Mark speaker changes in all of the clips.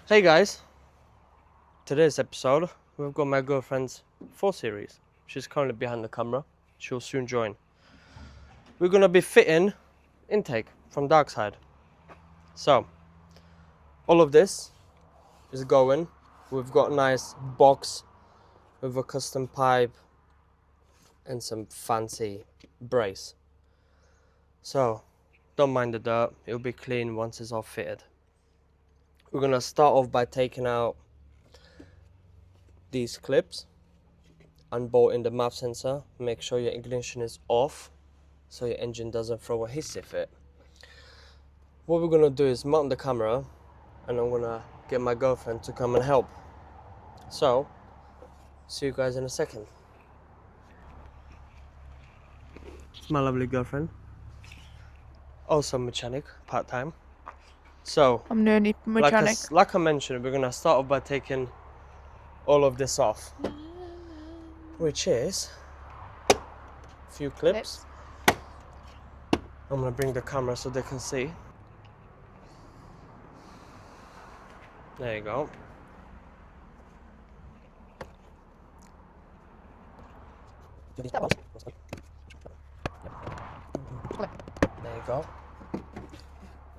Speaker 1: Hey guys, today's episode we've got my girlfriend's 4 Series. She's currently behind the camera. She'll soon join. We're gonna be fitting intake from Darkside. So all of this is going. We've got a nice box with a custom pipe and some fancy brace. So don't mind the dirt, it'll be clean once it's all fitted. We're gonna start off by taking out these clips, unbolting the MAP sensor, make sure your ignition is off so your engine doesn't throw a hissy fit. What we're gonna do is mount the camera and I'm gonna get my girlfriend to come and help. So, see you guys in a second. My lovely girlfriend, also mechanic, part-time. So,
Speaker 2: I'm nearly mechanic.
Speaker 1: like I mentioned, we're gonna start off by taking all of this off, which is a few clips. I'm gonna bring the camera so they can see. There you go. There you go.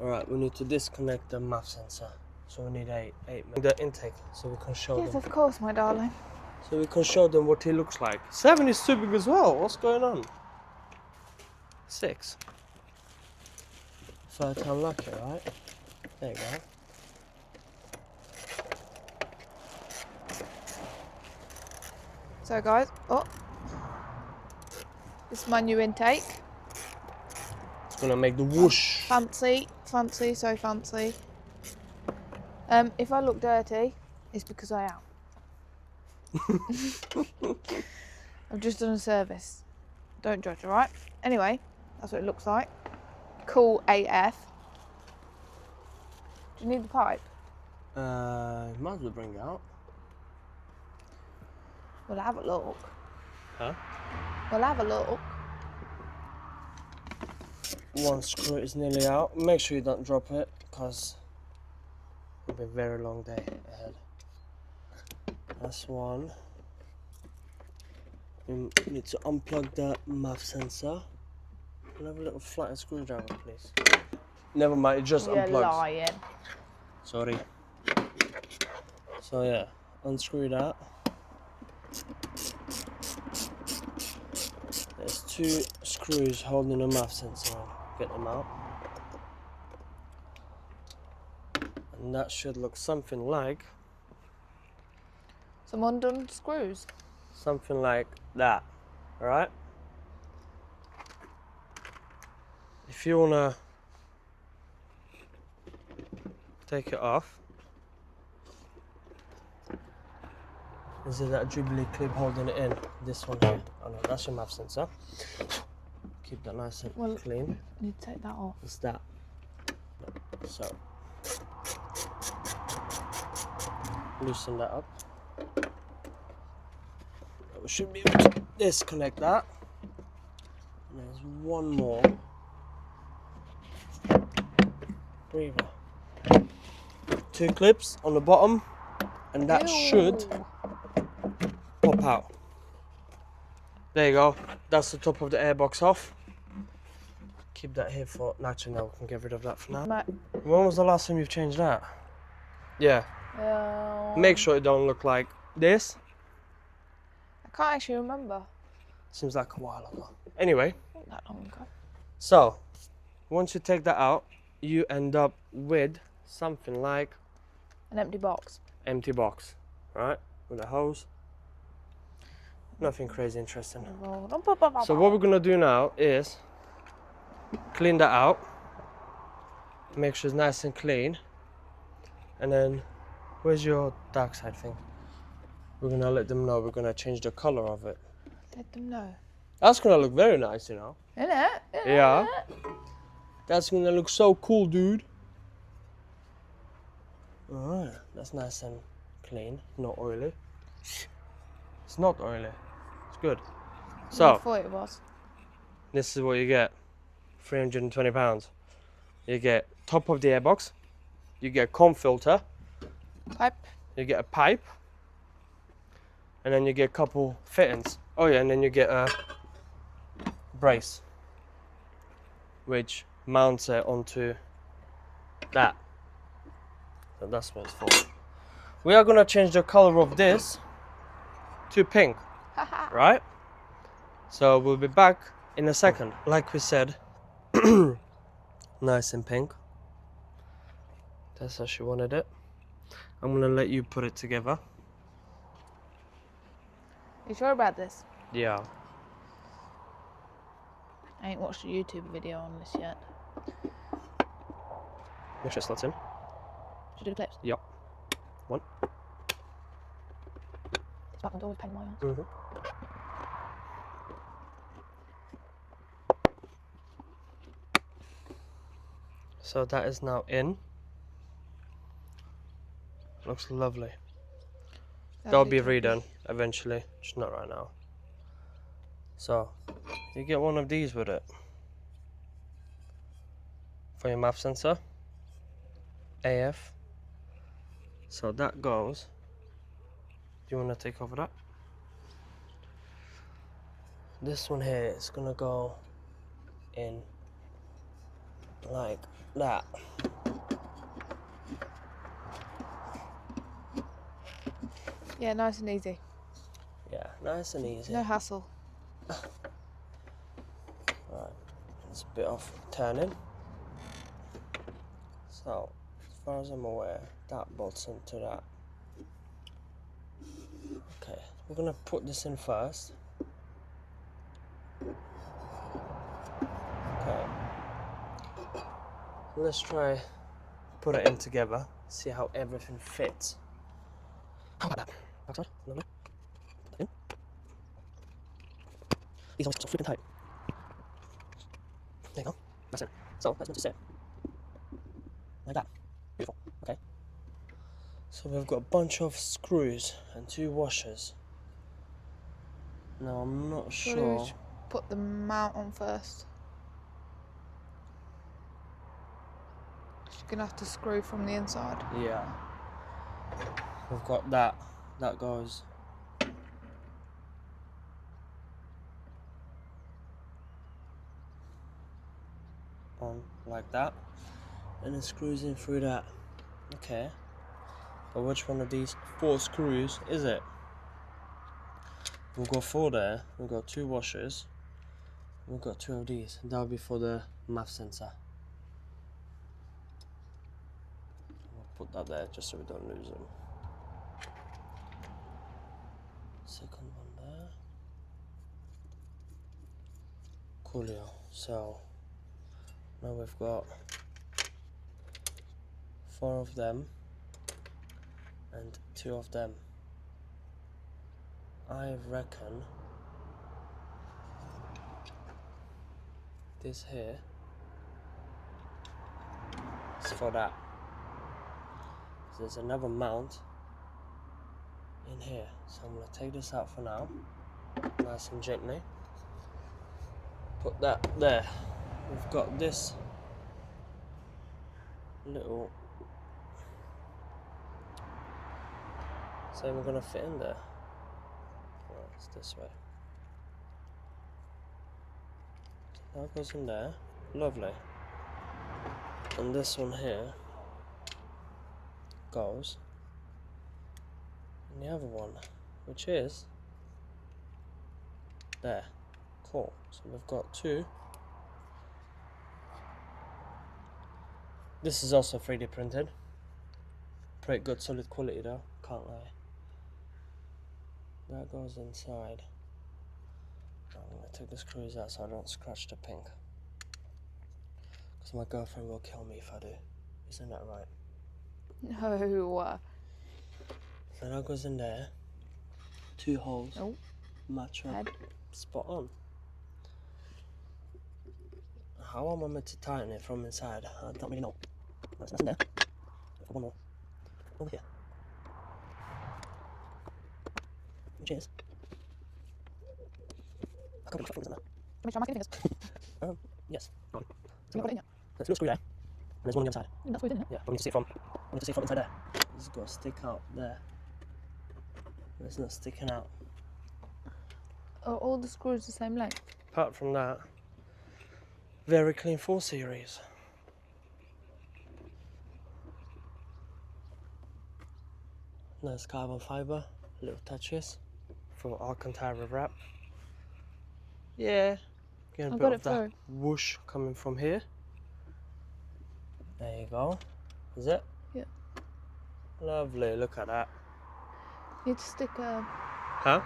Speaker 1: Alright, we need to disconnect the MAP sensor. So we need the intake so we can show
Speaker 2: Yes,
Speaker 1: them.
Speaker 2: of course, my darling.
Speaker 1: So we can show them what he looks like. 7 is too big as well. What's going on? 6. So it's unlucky, right? There you go.
Speaker 2: So, guys, this is my new intake.
Speaker 1: It's gonna make the whoosh.
Speaker 2: Fancy, so fancy. If I look dirty, it's because I am. I've just done a service. Don't judge, alright? Anyway, that's what it looks like. Cool AF. Do you need the pipe?
Speaker 1: Might as well bring it out.
Speaker 2: We'll have a look.
Speaker 1: Huh?
Speaker 2: We'll have a look.
Speaker 1: One screw is nearly out. Make sure you don't drop it, because it'll be a very long day ahead. That's one. We need to unplug the MAP sensor. Can I have a little flat screwdriver, please? Never mind, it just
Speaker 2: You're
Speaker 1: unplugs.
Speaker 2: lying.
Speaker 1: Sorry. So yeah, unscrew that. There's 2 screws holding the MAP sensor on. Get them out. And that should look something like
Speaker 2: Some undone screws.
Speaker 1: something like that. Alright? If you wanna take it off, is it that dribbly clip holding it in? This one here. Oh no, that's your MAP sensor. Keep that nice and clean.
Speaker 2: I need to take that off.
Speaker 1: It's that. So loosen that up. We should be able to disconnect that. And there's one more breather. 2 clips on the bottom, and that should pop out. There you go. That's the top of the airbox off. Keep that here for actually no, we can get rid of that for now. When was the last time you've changed that? Yeah. Make sure it don't look like this.
Speaker 2: I can't actually remember.
Speaker 1: Seems like a while ago. Anyway,
Speaker 2: Not that long ago.
Speaker 1: so once you take that out, you end up with something like
Speaker 2: An empty box.
Speaker 1: empty box, right? With a hose. Nothing crazy interesting. So what we're gonna do now is clean that out, make sure it's nice and clean, and then where's your Darkside thing? We're gonna let them know we're gonna change the color of it.
Speaker 2: Let them know.
Speaker 1: That's gonna look very nice, you know.
Speaker 2: Innit?
Speaker 1: Yeah. That's gonna look so cool, dude. Alright, that's nice and clean, not oily. It's not oily. It's good.
Speaker 2: I
Speaker 1: So
Speaker 2: thought it was.
Speaker 1: this is what you get. £320. You get top of the airbox, you get comb filter,
Speaker 2: Pipe.
Speaker 1: You get a pipe, and then you get a couple fittings. Oh yeah, and then you get a brace, which mounts it onto that. So that's what it's for. We are gonna change the color of this to pink, right? So we'll be back in a second. Like we said, nice and pink. That's how she wanted it. I'm gonna let you put it together.
Speaker 2: You sure about this?
Speaker 1: Yeah.
Speaker 2: I ain't watched a YouTube video on this yet.
Speaker 1: Make sure it slots in.
Speaker 2: Should do the clips.
Speaker 1: Yep. One.
Speaker 2: This back one's always pain in my arms.
Speaker 1: Mm-hmm. So that is now in. Looks lovely. That'll be redone eventually, just not right now. So you get one of these with it for your MAF sensor. AF. So that goes. Do you want to take over that? This one here is gonna go in like that.
Speaker 2: Yeah, nice and easy.
Speaker 1: Yeah, nice and easy.
Speaker 2: No hassle.
Speaker 1: Right, it's a bit of turning. So, as far as I'm aware, that bolts into that. Okay, we're gonna put this in first. Okay. Let's try put it in together, see how everything fits. How about that? Backside, lovely. Put that in. These are so flipping tight. There you go. That's it. So let's just sit. Like that. Beautiful. Okay. So we've got a bunch of screws and 2 washers. Now I'm not sure.
Speaker 2: We should put the mount on first. You're gonna have to screw from the inside.
Speaker 1: Yeah. We've got that. That goes. On like that. And it screws in through that. Okay. But which one of these 4 screws is it? We'll go 4 there. We've got 2 washers. We've got 2 of these. That'll be for the MAF sensor. We'll put that there just so we don't lose them. Second one there. Coolio. So now we've got 4 of them and 2 of them. I reckon this here is for that. So there's another mount in here. So I'm going to take this out for now, nice and gently. Put that there. We've got this little. So we're going to fit in there. Well, it's this way. So that goes in there. Lovely. And this one here goes in the other one, which is there. Cool. So we've got 2. This is also 3D printed. Pretty good, solid quality though, can't lie. That goes inside. I'm gonna take the screws out so I don't scratch the pink. Because my girlfriend will kill me if I do. Isn't that right?
Speaker 2: No.
Speaker 1: So that goes in there. 2 holes.
Speaker 2: Oh.
Speaker 1: Match up.
Speaker 2: Head.
Speaker 1: Spot on. How am I meant to tighten it from inside? I don't really know. That's nothing there. One more. Over here. Which is. I can't put fingers in there.
Speaker 2: Make sure I'm fingers.
Speaker 1: Yes. On.
Speaker 2: So you've got it in yet?
Speaker 1: There's a screw there. And there's one on the other side.
Speaker 2: That's what we did, isn't it?
Speaker 1: Yeah, but we need to see it from. We need to see it from inside there. it's got to stick out there. It's not sticking out.
Speaker 2: Are all the screws the same length?
Speaker 1: Apart from that, very clean 4 Series. Nice carbon fiber, little touches for Alcantara wrap. Yeah, getting a
Speaker 2: I've
Speaker 1: bit
Speaker 2: got
Speaker 1: of
Speaker 2: it
Speaker 1: that
Speaker 2: through.
Speaker 1: whoosh coming from here. There you go. Is it?
Speaker 2: Yeah.
Speaker 1: Lovely, look at that.
Speaker 2: Need to stick a.
Speaker 1: Huh?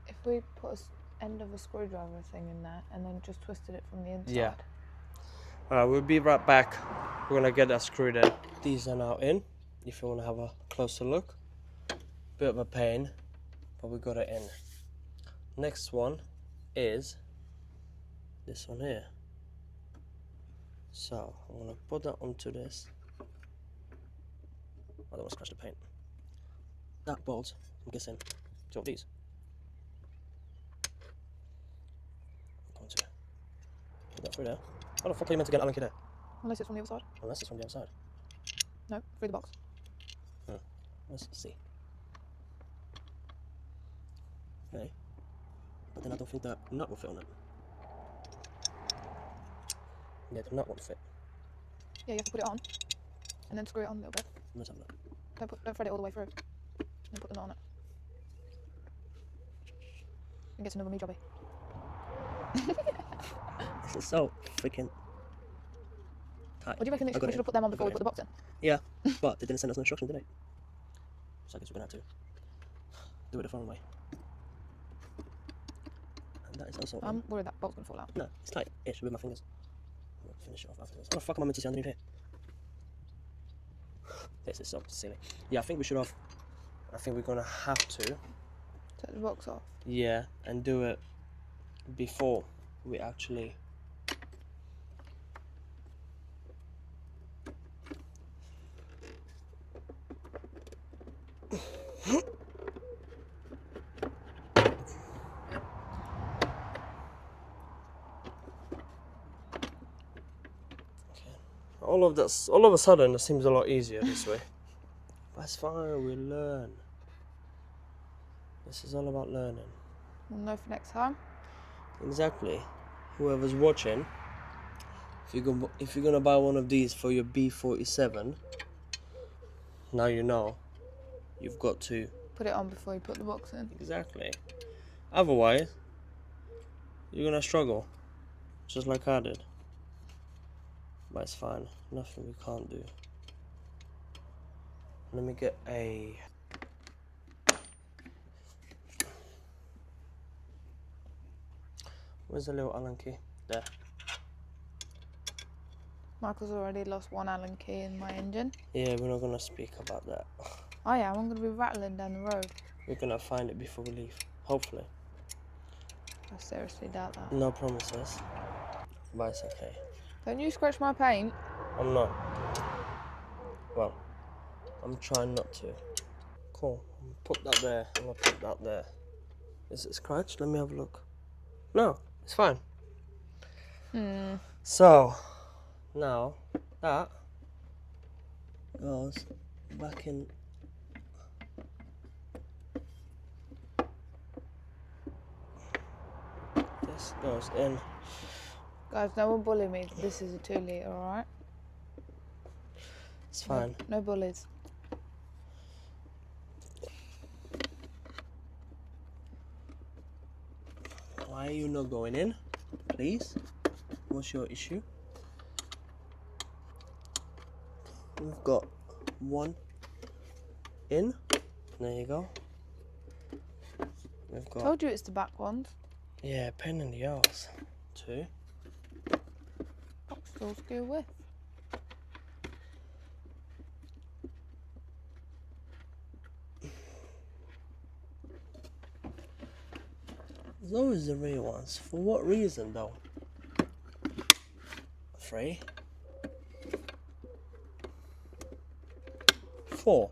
Speaker 2: If we put end of a screwdriver thing in there and then just twisted it from the inside.
Speaker 1: Yeah. Alright, we'll be right back. We're gonna get that screwed in. These are now in, if you want to have a closer look. Bit of a pain, but we got it in. Next one is this one here. So I'm gonna put that onto this. I don't want to scratch the paint. That bolt, I'm guessing, to these. I'm going to put that through there. How the fuck are you meant to get an Allen key there?
Speaker 2: Unless it's from the other side.
Speaker 1: Unless it's from the other side.
Speaker 2: No, through the box.
Speaker 1: Let's see. Okay. But then I don't think that nut will fit on it. Yeah, the nut won't fit.
Speaker 2: Yeah, you have to put it on and then screw it on a little bit.
Speaker 1: Let's have a look.
Speaker 2: Don't thread it all the way through. And put the nut on it. And gets another me jobby.
Speaker 1: This is so freaking tight.
Speaker 2: What do you reckon we should have put them on before we put the box in?
Speaker 1: Yeah, but they didn't send us no instructions, did they? So I guess we're gonna have to do it the foreign way. And that is also.
Speaker 2: I'm worried that bolt's gonna fall out.
Speaker 1: No, it's tight-ish with my fingers. I'll finish it off afterwards. How the fuck am I meant to see underneath here? This is so silly. Yeah, I think we should have. I think we're gonna have to.
Speaker 2: Take the box off.
Speaker 1: Yeah, and do it before we actually. All of a sudden, it seems a lot easier this way. That's fine, we'll learn. This is all about learning.
Speaker 2: We'll know for next time.
Speaker 1: Exactly. Whoever's watching, if you're gonna buy one of these for your B47, now you know. You've got to.
Speaker 2: Put it on before you put the box in.
Speaker 1: Exactly. Otherwise, you're gonna struggle, just like I did. But it's fine. Nothing we can't do. Let me get a. Where's the little Allen key? There.
Speaker 2: Michael's already lost one Allen key in my engine.
Speaker 1: Yeah, we're not gonna speak about that.
Speaker 2: I am. I'm gonna be rattling down the road.
Speaker 1: We're gonna find it before we leave. Hopefully.
Speaker 2: I seriously doubt that.
Speaker 1: No promises. But it's okay.
Speaker 2: Don't you scratch my paint.
Speaker 1: I'm not. Well, I'm trying not to. Cool. Put that there. I'm gonna put that there. Is it scratched? Let me have a look. No, it's fine. So, now that goes back in. This goes in.
Speaker 2: Guys, no one bully me. This is a 2 litre, alright?
Speaker 1: It's fine.
Speaker 2: No bullies.
Speaker 1: Why are you not going in? Please? What's your issue? We've got one in. There you go. We've got.
Speaker 2: Told you it's the back ones.
Speaker 1: Yeah, pain in the ass. 2.
Speaker 2: Box still screw with.
Speaker 1: There's always the real ones. For what reason though? 3. 4.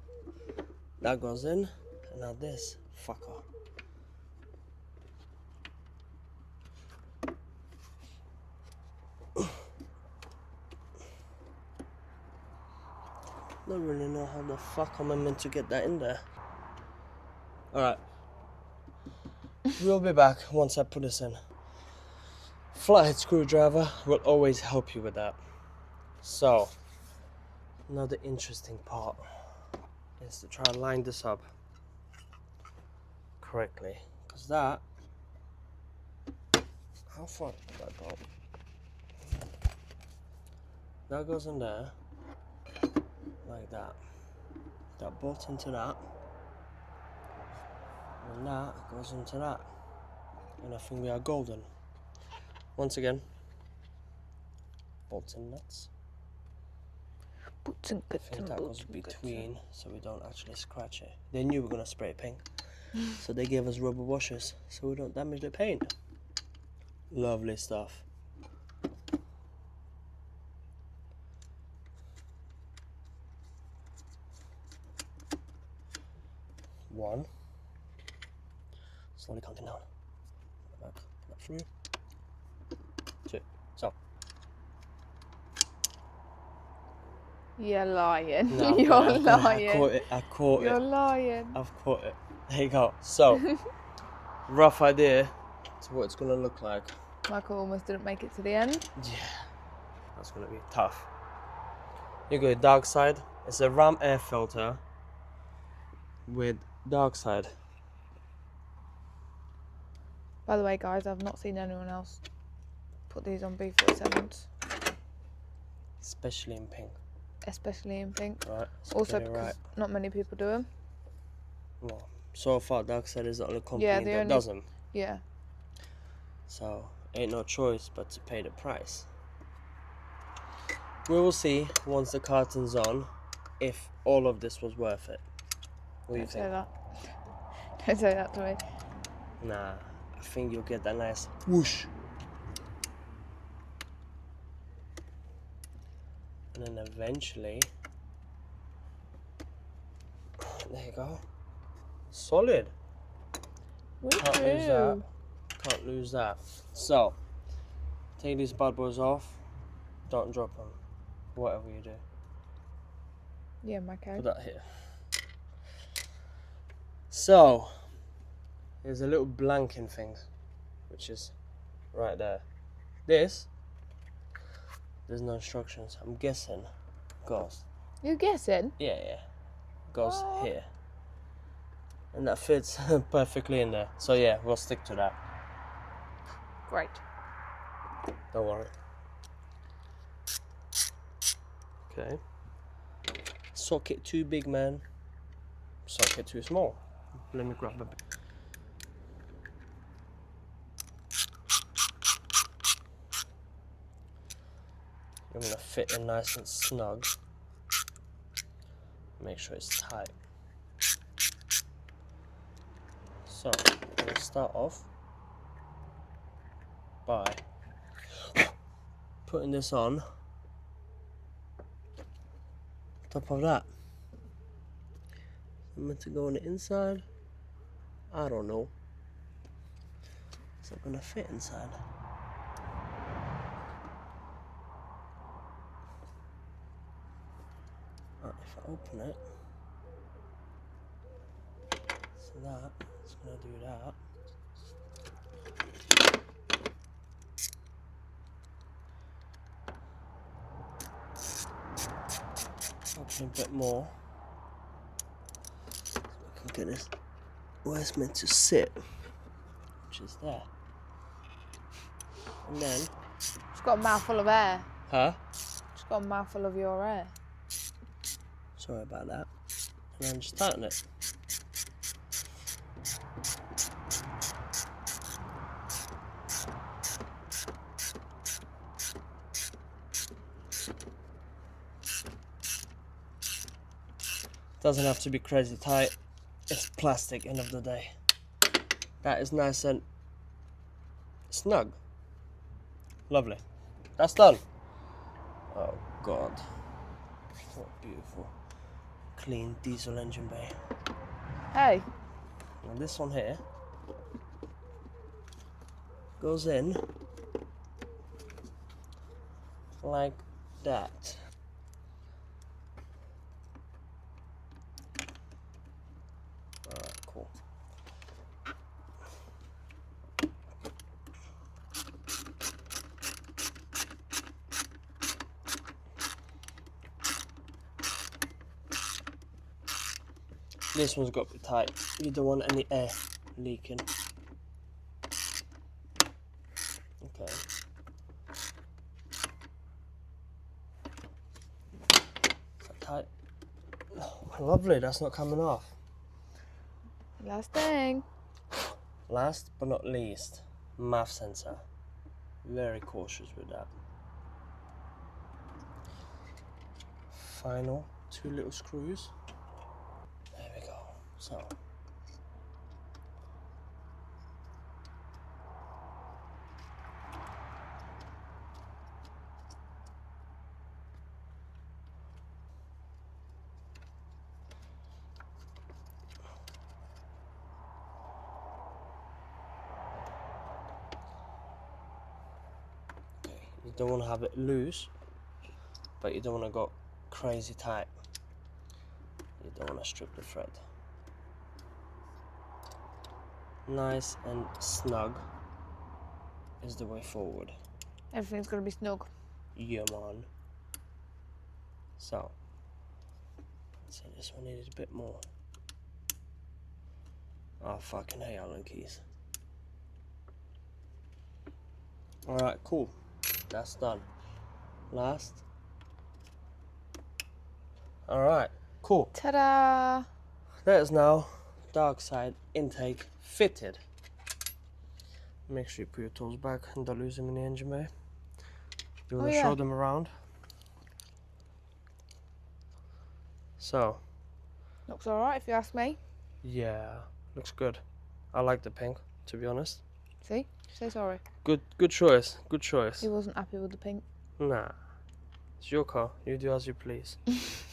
Speaker 1: That goes in. And now this fucker. don't really know how the fuck am I meant to get that in there. Alright. We'll be back once I put this in. Flathead screwdriver will always help you with that. So, another interesting part is to try and line this up correctly. Because that, how far did that go? That goes in there, like that. That bolts into that. And that goes into that. And I think we are golden. Once again, bolts and nuts.
Speaker 2: Boots and
Speaker 1: I think that goes between so we don't actually scratch it. They knew we were going to spray paint. So they gave us rubber washers so we don't damage the paint. Lovely stuff. One. Slowly counting down. Back 3, 2. So.
Speaker 2: You're lying.
Speaker 1: No,
Speaker 2: You're
Speaker 1: okay,
Speaker 2: lying.
Speaker 1: I caught it.
Speaker 2: You're lying.
Speaker 1: I've caught it. There you go. So, rough idea to what it's going to look like.
Speaker 2: Michael almost didn't make it to the end.
Speaker 1: Yeah, that's going to be tough. You go Darkside. It's a ram air filter with Darkside.
Speaker 2: By the way, guys, I've not seen anyone else put these on B47s.
Speaker 1: Especially in pink.
Speaker 2: Especially in pink.
Speaker 1: Right.
Speaker 2: Also because not many people do them.
Speaker 1: Well, so far Darkside is the only company that
Speaker 2: only,
Speaker 1: doesn't.
Speaker 2: Yeah.
Speaker 1: So, ain't no choice but to pay the price. We will see once the carton's on if all of this was worth it. What do you think?
Speaker 2: Don't say that. Don't say that to me.
Speaker 1: Nah, I think you'll get that nice whoosh. And then eventually, there you go. Solid. Can't lose that. Can't lose that. So, take these bad boys off. Don't drop them. Whatever you do.
Speaker 2: Yeah, my code.
Speaker 1: Put that here. So, there's a little blanking thing, which is right there. This, there's no instructions. I'm guessing goes.
Speaker 2: You guessing?
Speaker 1: Yeah. Goes
Speaker 2: What?
Speaker 1: here. And that fits perfectly in there. So yeah, we'll stick to that.
Speaker 2: Great.
Speaker 1: Don't worry. Okay. Socket too big, man. Socket too small. Let me grab a bit. I'm gonna fit in nice and snug. Make sure it's tight. So, I'm gonna start off by putting this on top of that. I'm meant to go on the inside. I don't know. It's not gonna fit inside. Right, if I open it, so that it's gonna do that. Open a bit more. So we can get this where it's meant to sit, which is there. And then,
Speaker 2: It's got a mouthful of air.
Speaker 1: huh?
Speaker 2: It's got a mouthful of your air.
Speaker 1: Sorry about that. And then just tighten it. Doesn't have to be crazy tight. It's plastic, end of the day. That is nice and snug. Lovely. That's done. Oh God. What beautiful. Clean diesel engine bay.
Speaker 2: Hey.
Speaker 1: And this one here goes in like that. This one's got to be tight. You don't want any air leaking. Okay. Is that tight? Oh, lovely, that's not coming off.
Speaker 2: Last thing.
Speaker 1: Last but not least, MAF sensor. Very cautious with that. Final 2 little screws. There we go. So. Okay, you don't want to have it loose, but you don't want to go crazy tight. You don't want to strip the thread. Nice and snug is the way forward.
Speaker 2: Everything's gonna be snug.
Speaker 1: Yeah, man. So, so this one needed a bit more. Oh, fucking hate Allen keys. Alright, cool. That's done. Last. Alright, cool.
Speaker 2: Ta-da!
Speaker 1: That is now Darkside intake fitted. Make sure you put your tools back and don't lose them in the engine bay. You want to show them around? So.
Speaker 2: Looks alright if you ask me.
Speaker 1: Yeah, looks good. I like the pink, to be honest.
Speaker 2: See? Say sorry.
Speaker 1: Good choice. Good choice.
Speaker 2: He wasn't happy with the pink.
Speaker 1: Nah, it's your car. You do as you please.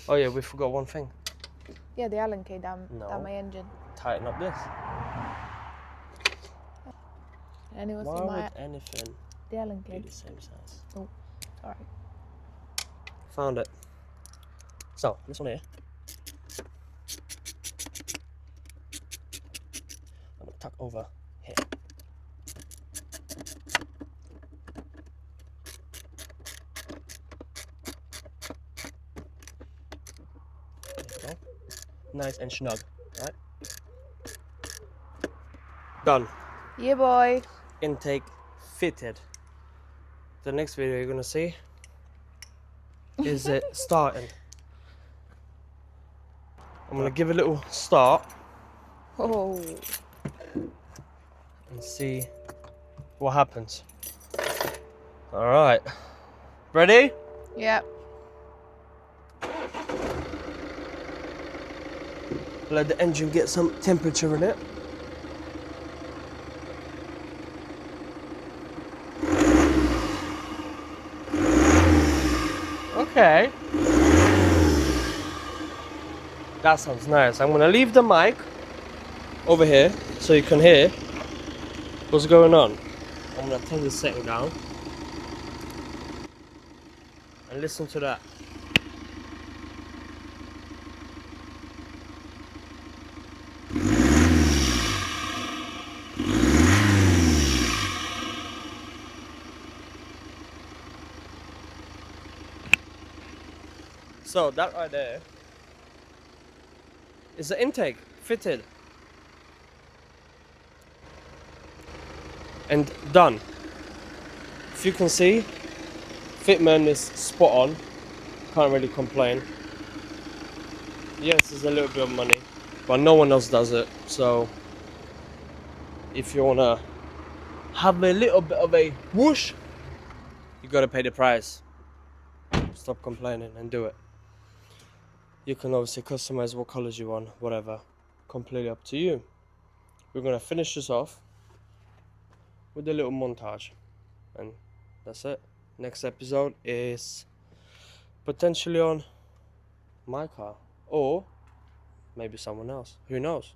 Speaker 1: Oh yeah, we forgot one thing.
Speaker 2: Yeah, the Allen key down my engine.
Speaker 1: Tighten up this.
Speaker 2: Anyone see
Speaker 1: Why
Speaker 2: my
Speaker 1: would anything
Speaker 2: the Allen
Speaker 1: be
Speaker 2: key?
Speaker 1: the same size?
Speaker 2: Oh, sorry.
Speaker 1: Found it. So this one here. I'm gonna tuck over here. There you go. Nice and snug, right? Done.
Speaker 2: Yeah, boy.
Speaker 1: Intake fitted. The next video you're gonna see is it starting. I'm gonna give it a little start
Speaker 2: Oh.
Speaker 1: and see what happens. Alright. Ready?
Speaker 2: Yep.
Speaker 1: Let the engine get some temperature in it. Okay. That sounds nice. I'm gonna leave the mic over here so you can hear what's going on. I'm gonna turn the setting down and listen to that. So that right there is the intake fitted and done. If you can see, fitment is spot on. Can't really complain. Yes, there's a little bit of money, but no one else does it. So if you wanna have a little bit of a whoosh, you gotta pay the price. Stop complaining and do it. You can obviously customize what colors you want, whatever. Completely up to you. We're gonna finish this off with a little montage, and that's it. Next episode is potentially on my car, or maybe someone else. Who knows?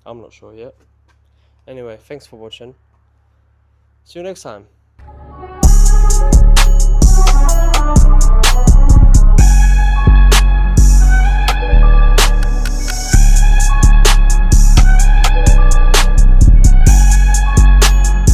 Speaker 1: I'm not sure yet. Anyway, thanks for watching. See you next time.